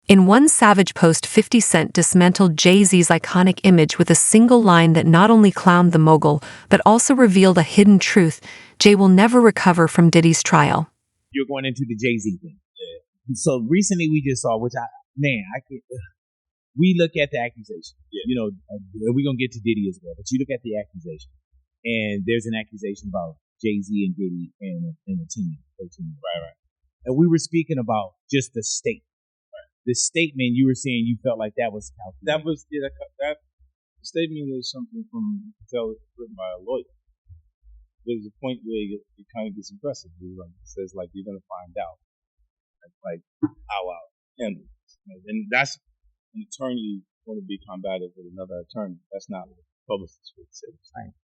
In one savage post, 50 Cent dismantled Jay-Z's iconic image with a single line that not only clowned the mogul, but also revealed a hidden truth: Jay will never recover from Diddy's trial. You're going into the Jay-Z thing. Yeah. So recently we just saw, we look at the accusation. Yeah. You know, we're going to get to Diddy as well, but you look at the accusation, and there's an accusation about Jay-Z and Diddy and a team. Right. And we were speaking about just the state. The statement you were saying, you felt like that was calculated. That statement was something from written by a lawyer. There's a point where it kind of gets impressive. It says like you're gonna find out, like how I'll handle it. And that's an attorney want to be combative with another attorney. That's not what the publicist would say.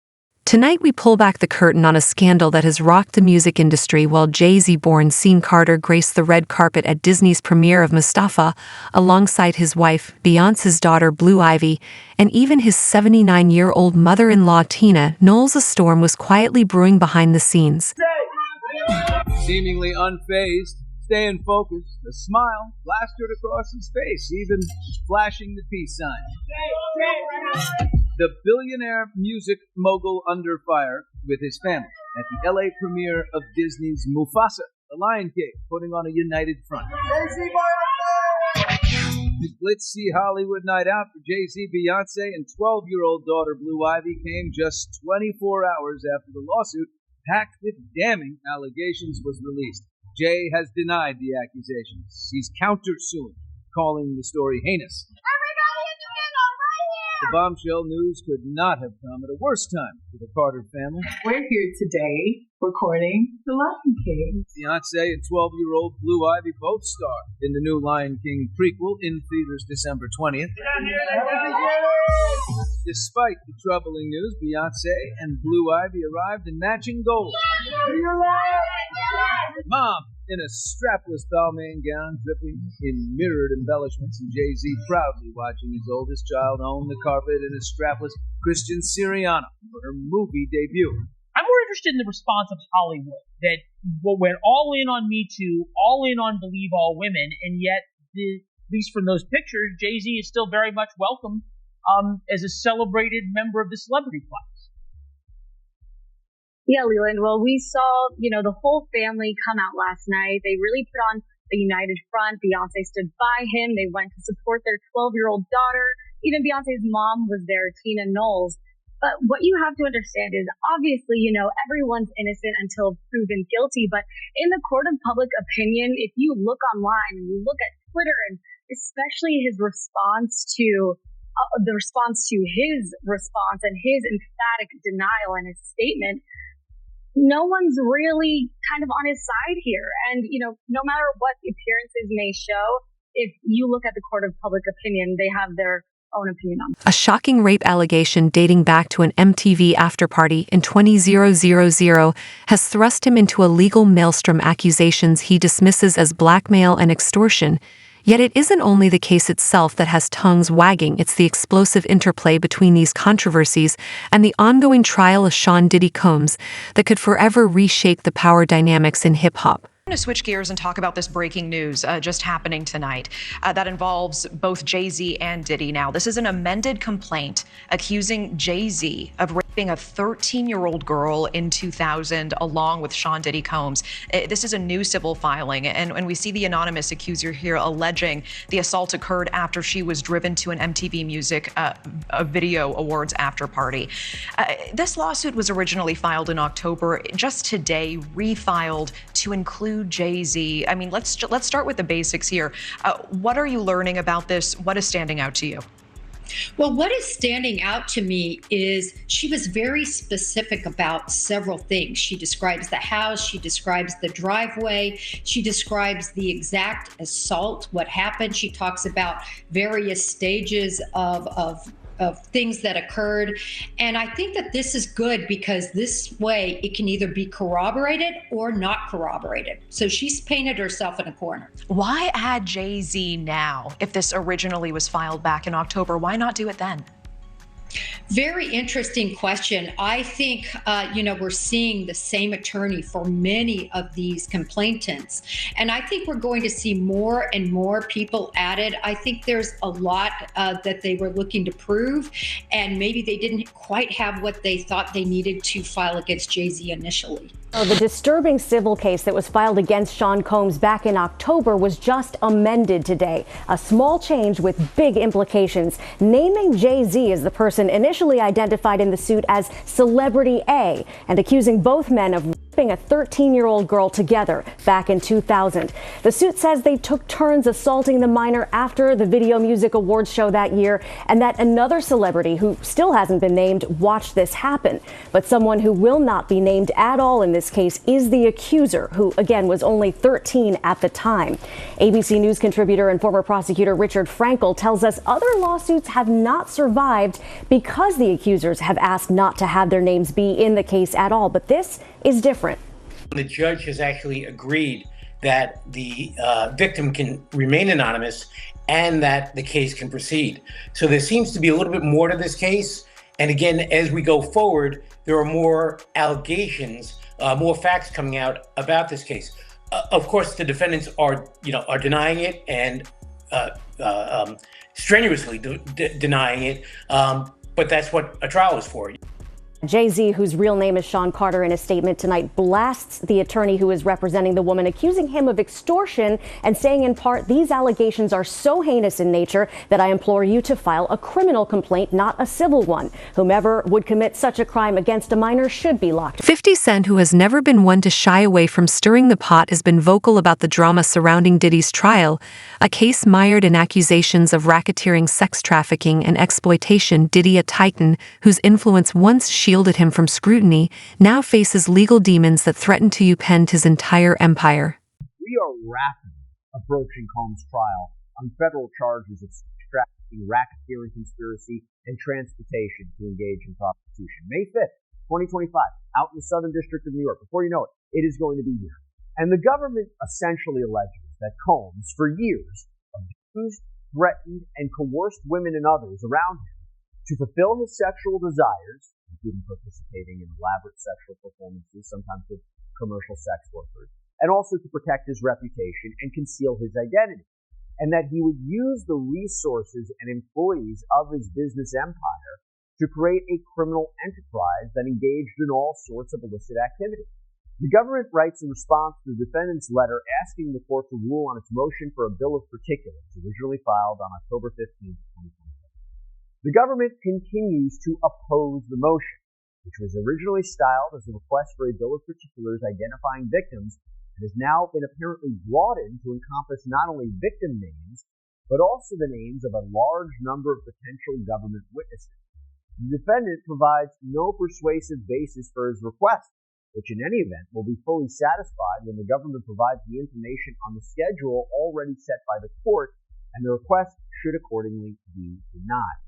Tonight we pull back the curtain on a scandal that has rocked the music industry while Jay-Z-born Sean Carter graced the red carpet at Disney's premiere of Mustafa, alongside his wife, Beyonce's daughter Blue Ivy, and even his 79-year-old mother-in-law Tina. Knowles, a storm was quietly brewing behind the scenes. Seemingly unfazed, staying focused, a smile plastered across his face, even flashing the peace sign. The billionaire music mogul under fire with his family at the LA premiere of Disney's Mufasa, The Lion King, putting on a united front. The glitzy Hollywood night out for Jay-Z, Beyonce, and 12-year-old daughter Blue Ivy came just 24 hours after the lawsuit, packed with damning allegations, was released. Jay has denied the accusations. He's countersuing, calling the story heinous. The bombshell news could not have come at a worse time for the Carter family. We're here today recording The Lion King. Beyonce and 12-year-old Blue Ivy both star in the new Lion King prequel in theaters December 20th. Despite the troubling news, Beyonce and Blue Ivy arrived in matching gold. Mom in a strapless Balmain gown dripping in mirrored embellishments, and Jay-Z proudly watching his oldest child own the carpet in a strapless Christian Siriano for her movie debut. I'm more interested in the response of Hollywood, that went all in on Me Too, all in on Believe All Women, and yet, at least from those pictures, Jay-Z is still very much welcome as a celebrated member of the celebrity class. Yeah, Leland. Well, we saw, the whole family come out last night. They really put on a united front. Beyonce stood by him. They went to support their 12-year-old daughter. Even Beyonce's mom was there, Tina Knowles. But what you have to understand is, obviously, everyone's innocent until proven guilty. But in the court of public opinion, if you look online and you look at Twitter, and especially his response to his response and his emphatic denial and his statement, no one's really kind of on his side here. And, no matter what the appearances may show, if you look at the court of public opinion, they have their own opinion on it. A shocking rape allegation dating back to an MTV after-party in 2000 has thrust him into a legal maelstrom. Accusations he dismisses as blackmail and extortion. Yet it isn't only the case itself that has tongues wagging, it's the explosive interplay between these controversies and the ongoing trial of Sean Diddy Combs that could forever reshape the power dynamics in hip-hop. I'm going to switch gears and talk about this breaking news just happening tonight that involves both Jay-Z and Diddy. Now, this is an amended complaint accusing Jay-Z of raping a 13-year-old girl in 2000 along with Sean Diddy Combs. This is a new civil filing, and we see the anonymous accuser here alleging the assault occurred after she was driven to an MTV Music Video Awards after party. This lawsuit was originally filed in October, just today refiled to include Jay-Z. I mean, let's start with the basics here. What are you learning about this? What is standing out to you? Well, what is standing out to me is she was very specific about several things. She describes the house, she describes the driveway, she describes the exact assault, what happened. She talks about various stages of things that occurred. And I think that this is good because this way it can either be corroborated or not corroborated. So she's painted herself in a corner. Why add Jay-Z now? If this originally was filed back in October, why not do it then? Very interesting question. I think, we're seeing the same attorney for many of these complainants. And I think we're going to see more and more people added. I think there's a lot that they were looking to prove, and maybe they didn't quite have what they thought they needed to file against Jay-Z initially. The disturbing civil case that was filed against Sean Combs back in October was just amended today. A small change with big implications, naming Jay-Z as the person initially identified in the suit as Celebrity A and accusing both men of raping a 13-year-old girl together back in 2000. The suit says they took turns assaulting the minor after the Video Music Awards show that year, and that another celebrity who still hasn't been named watched this happen. But someone who will not be named at all in this case is the accuser, who again was only 13 at the time. ABC News contributor and former prosecutor Richard Frankel tells us other lawsuits have not survived because the accusers have asked not to have their names be in the case at all. But this is different. The judge has actually agreed that the victim can remain anonymous and that the case can proceed. So there seems to be a little bit more to this case. And again, as we go forward, there are more allegations, more facts coming out about this case. Of course, the defendants are denying it and strenuously denying it. But that's what a trial is for. Jay-Z, whose real name is Sean Carter, in a statement tonight blasts the attorney who is representing the woman, accusing him of extortion and saying in part, "These allegations are so heinous in nature that I implore you to file a criminal complaint, not a civil one. Whomever would commit such a crime against a minor should be locked." 50 Cent, who has never been one to shy away from stirring the pot, has been vocal about the drama surrounding Diddy's trial, a case mired in accusations of racketeering, sex trafficking, and exploitation. Diddy, a titan whose influence once shielded him from scrutiny, now faces legal demons that threaten to upend his entire empire. We are rapidly approaching Combs' trial on federal charges of trafficking, racketeering, conspiracy, and transportation to engage in prostitution. May 5th, 2025, out in the Southern District of New York. Before you know it, it is going to be here. And the government essentially alleges that Combs, for years, abused, threatened, and coerced women and others around him to fulfill his sexual desires, including participating in elaborate sexual performances, sometimes with commercial sex workers, and also to protect his reputation and conceal his identity, and that he would use the resources and employees of his business empire to create a criminal enterprise that engaged in all sorts of illicit activity. The government writes in response to the defendant's letter asking the court to rule on its motion for a bill of particulars, originally filed on October 15, 2020. The government continues to oppose the motion, which was originally styled as a request for a bill of particulars identifying victims and has now been apparently broadened to encompass not only victim names, but also the names of a large number of potential government witnesses. The defendant provides no persuasive basis for his request, which in any event will be fully satisfied when the government provides the information on the schedule already set by the court, and the request should accordingly be denied.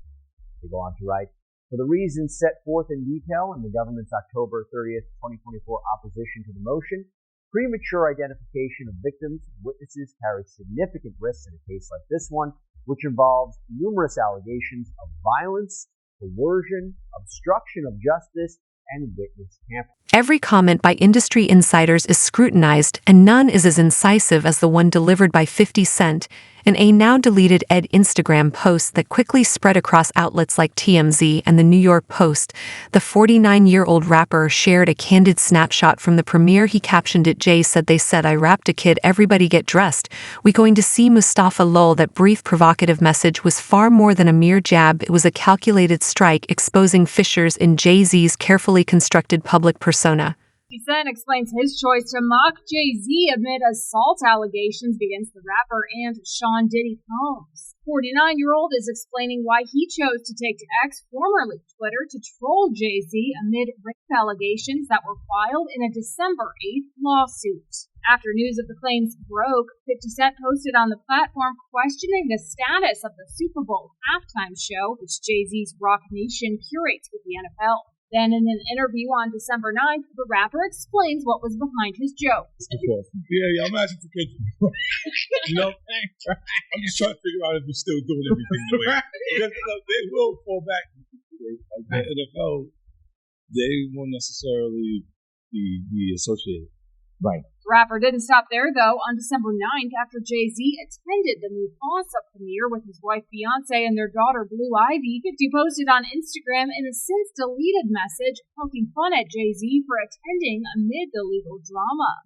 They go on to write, for the reasons set forth in detail in the government's October 30th, 2024 opposition to the motion, premature identification of victims and witnesses carries significant risks in a case like this one, which involves numerous allegations of violence, coercion, obstruction of justice, and witness tampering. Every comment by industry insiders is scrutinized, and none is as incisive as the one delivered by 50 Cent in a now-deleted Instagram post that quickly spread across outlets like TMZ and the New York Post. The 49-year-old rapper shared a candid snapshot from the premiere. He captioned it, "Jay said they said I rapped a kid, everybody get dressed. We going to see Mustafa Lol." That brief provocative message was far more than a mere jab. It was a calculated strike exposing fissures in Jay-Z's carefully constructed public persona. 50 Cent explains his choice to mock Jay-Z amid assault allegations against the rapper and Sean Diddy Combs. 49-year-old is explaining why he chose to take to X, formerly Twitter, to troll Jay-Z amid rape allegations that were filed in a December 8th lawsuit. After news of the claims broke, 50 Cent posted on the platform questioning the status of the Super Bowl halftime show, which Jay-Z's Rock Nation curates with the NFL. Then in an interview on December 9th, the rapper explains what was behind his joke. Yeah, I'm asking for kids. I'm just trying to figure out if we're still doing everything the way. They will fall back. Like the NFL, they won't necessarily be associated. Right. The rapper didn't stop there, though. On December 9th, after Jay-Z attended the Mufasa premiere with his wife Beyonce and their daughter Blue Ivy, 50 posted on Instagram in a since-deleted message poking fun at Jay-Z for attending amid the legal drama.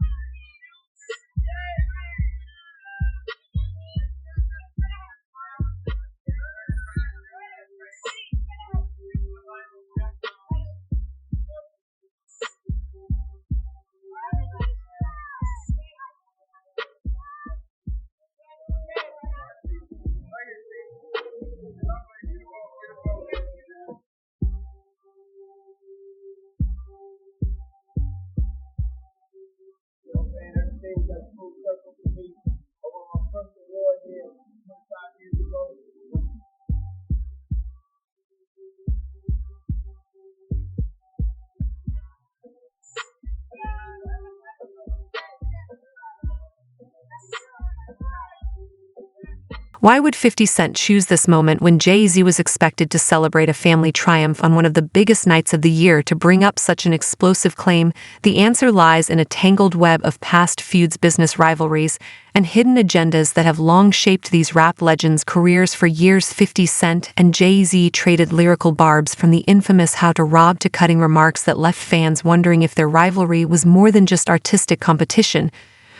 Why would 50 Cent choose this moment when Jay-Z was expected to celebrate a family triumph on one of the biggest nights of the year to bring up such an explosive claim? The answer lies in a tangled web of past feuds, business rivalries, and hidden agendas that have long shaped these rap legends' careers for years. 50 Cent and Jay-Z traded lyrical barbs from the infamous how to rob to cutting remarks that left fans wondering if their rivalry was more than just artistic competition.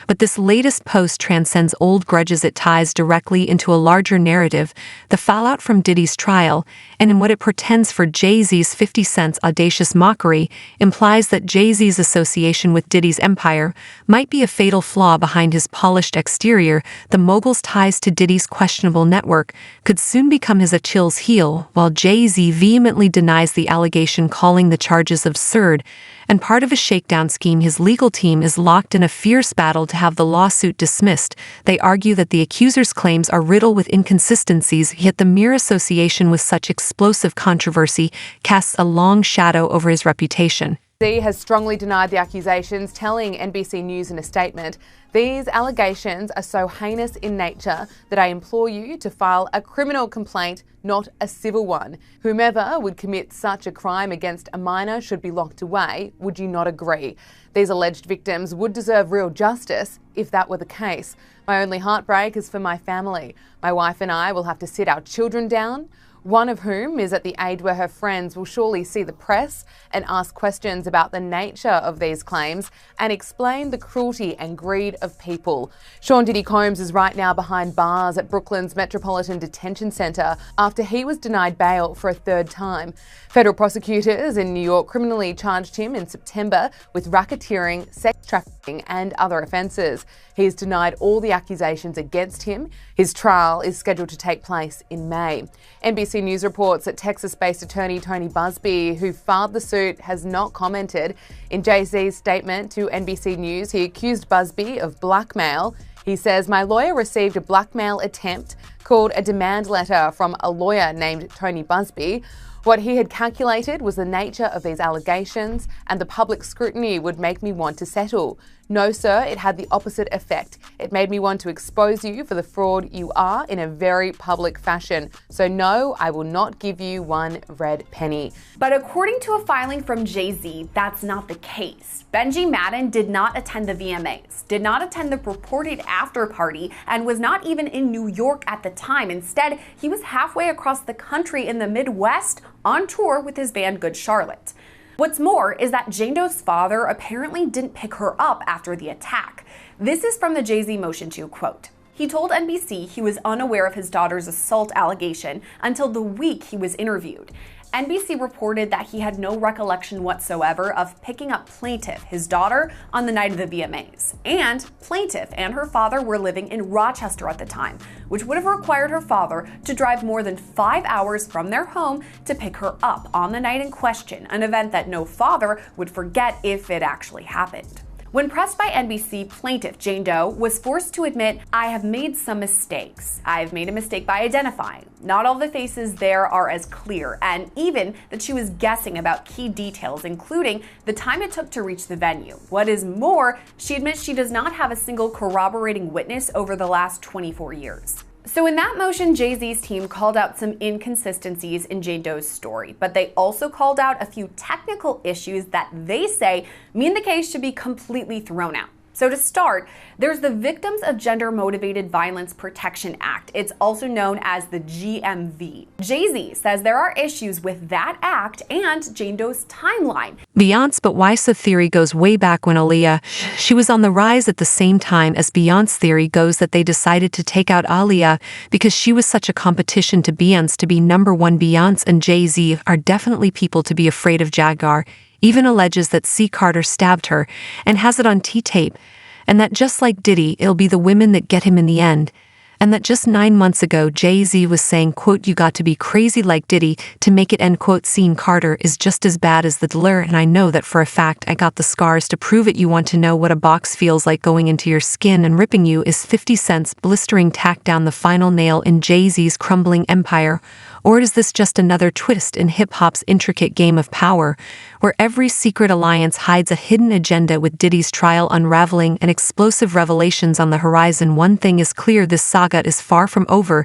But this latest post transcends old grudges. It ties directly into a larger narrative, the fallout from Diddy's trial, and in what it portends for Jay-Z's 50 Cent's audacious mockery, implies that Jay-Z's association with Diddy's empire might be a fatal flaw behind his polished exterior. The mogul's ties to Diddy's questionable network could soon become his Achilles heel, while Jay-Z vehemently denies the allegation, calling the charges absurd. And part of a shakedown scheme, his legal team is locked in a fierce battle to have the lawsuit dismissed. They argue that the accuser's claims are riddled with inconsistencies, yet the mere association with such explosive controversy casts a long shadow over his reputation. Diddy has strongly denied the accusations, telling NBC News in a statement, "These allegations are so heinous in nature that I implore you to file a criminal complaint, not a civil one. Whomever would commit such a crime against a minor should be locked away. Would you not agree? These alleged victims would deserve real justice if that were the case. My only heartbreak is for my family. My wife and I will have to sit our children down, one of whom is at the age where her friends will surely see the press and ask questions about the nature of these claims and explain the cruelty and greed of people." Sean Diddy Combs is right now behind bars at Brooklyn's Metropolitan Detention Center after he was denied bail for a third time. Federal prosecutors in New York criminally charged him in September with racketeering, sex trafficking and other offences. He's denied all the accusations against him. His trial is scheduled to take place in May. NBC News reports that Texas-based attorney Tony Busby, who filed the suit, has not commented. In Jay-Z's statement to NBC News, he accused Busby of blackmail. He says, "My lawyer received a blackmail attempt called a demand letter from a lawyer named Tony Busby. What he had calculated was the nature of these allegations and the public scrutiny would make me want to settle. No, sir, it had the opposite effect. It made me want to expose you for the fraud you are in a very public fashion. So no, I will not give you one red penny." But according to a filing from Jay-Z, that's not the case. Benji Madden did not attend the VMAs, did not attend the purported after party, and was not even in New York at the time. Instead, he was halfway across the country in the Midwest on tour with his band Good Charlotte. What's more is that Jane Doe's father apparently didn't pick her up after the attack. This is from the Jay-Z Motion 2 quote. He told NBC he was unaware of his daughter's assault allegation until the week he was interviewed. NBC reported that he had no recollection whatsoever of picking up Plaintiff, his daughter, on the night of the VMAs. And Plaintiff and her father were living in Rochester at the time, which would have required her father to drive more than 5 hours from their home to pick her up on the night in question, an event that no father would forget if it actually happened. When pressed by NBC, plaintiff Jane Doe was forced to admit, "I have made some mistakes. I've made a mistake by identifying. Not all the faces there are as clear," and even that she was guessing about key details, including the time it took to reach the venue. What is more, she admits she does not have a single corroborating witness over the last 24 years. So in that motion, Jay-Z's team called out some inconsistencies in Jane Doe's story, but they also called out a few technical issues that they say mean the case should be completely thrown out. So to start, there's the Victims of Gender-Motivated Violence Protection Act. It's also known as the GMV. Jay-Z says there are issues with that act and Jane Doe's timeline. Beyonce, but Why's theory goes way back when Aaliyah, she was on the rise at the same time as Beyonce's theory goes that they decided to take out Aaliyah because she was such a competition to Beyonce to be number one. Beyonce and Jay-Z are definitely people to be afraid of. Jaguar even alleges that C. Carter stabbed her and has it on T-tape, and that just like Diddy, it'll be the women that get him in the end. And that just 9 months ago, Jay-Z was saying, quote, "You got to be crazy like Diddy to make it," end quote. Seeing Carter is just as bad as the dealer, and I know that for a fact. I got the scars to prove it. You want to know what a box feels like going into your skin and ripping you? Is 50 Cent's blistering tack down the final nail in Jay-Z's crumbling empire? Or is this just another twist in hip-hop's intricate game of power, where every secret alliance hides a hidden agenda? With Diddy's trial unraveling and explosive revelations on the horizon, one thing is clear: this saga is far from over.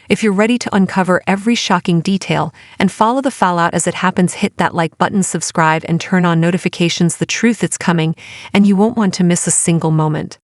If you're ready to uncover every shocking detail and follow the fallout as it happens, hit that like button, subscribe, and turn on notifications. The truth, it's coming, and you won't want to miss a single moment.